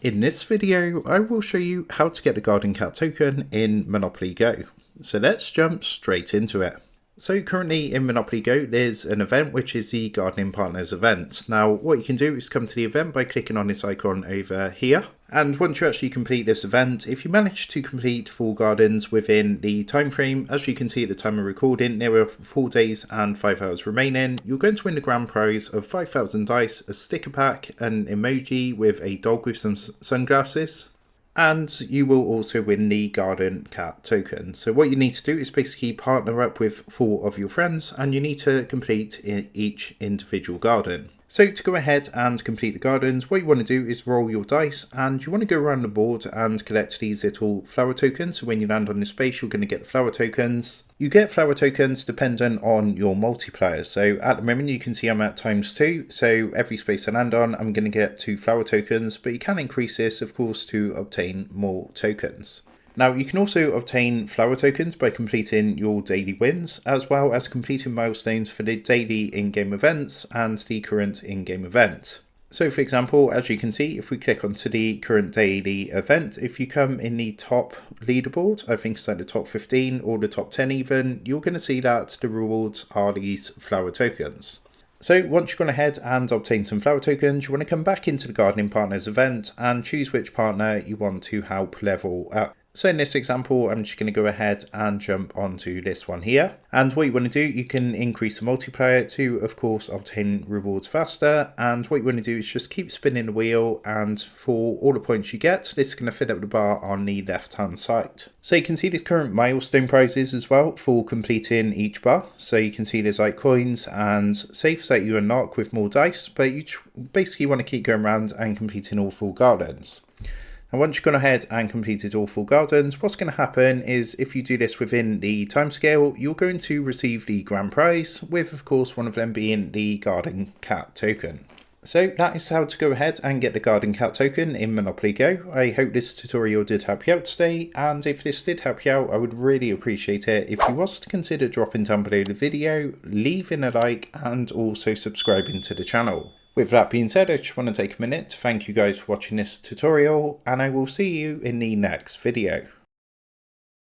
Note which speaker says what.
Speaker 1: In this video, I will show you how to get the garden cat token in Monopoly Go. So let's jump straight into it. So currently in Monopoly Go, there's an event which is the Gardening Partners event. Now what you can do is come to the event by clicking on this icon over here. And once you actually complete this event, if you manage to complete 4 gardens within the time frame, as you can see at the time of recording, there are 4 days and 5 hours remaining. You're going to win the grand prize of 5,000 dice, a sticker pack, an emoji with a dog with some sunglasses. And you will also win the garden cat token. So what you need to do is basically partner up with 4 of your friends and you need to complete each individual garden. So to go ahead and complete the gardens, what you want to do is roll your dice and you want to go around the board and collect these little flower tokens. So when you land on this space, you're going to get flower tokens. You get flower tokens dependent on your multiplier. So at the moment you can see I'm at ×2. So every space I land on, I'm going to get 2 flower tokens, but you can increase this of course to obtain more tokens. Now you can also obtain flower tokens by completing your daily wins, as well as completing milestones for the daily in-game events and the current in-game event. So for example, as you can see, if we click onto the current daily event, if you come in the top leaderboard, I think it's like the top 15 or the top 10 even, you're going to see that the rewards are these flower tokens. So once you've gone ahead and obtained some flower tokens, you want to come back into the Gardening Partners event and choose which partner you want to help level up. So in this example, I'm just going to go ahead and jump onto this one here. And what you want to do, you can increase the multiplier to, of course, obtain rewards faster. And what you want to do is just keep spinning the wheel. And for all the points you get, this is going to fill up the bar on the left-hand side. So you can see there's current milestone prizes as well for completing each bar. So you can see there's like coins and safes that you unlock with more dice. But you basically want to keep going around and completing all 4 gardens. And once you've gone ahead and completed all 4 gardens, what's going to happen is if you do this within the timescale, you're going to receive the grand prize, with of course one of them being the garden cat token. So that is how to go ahead and get the garden cat token in Monopoly Go. I hope this tutorial did help you out today, and if this did help you out, I would really appreciate it if you was to consider dropping down below the video, leaving a like, and also subscribing to the channel. With that being said, I just want to take a minute to thank you guys for watching this tutorial, and I will see you in the next video.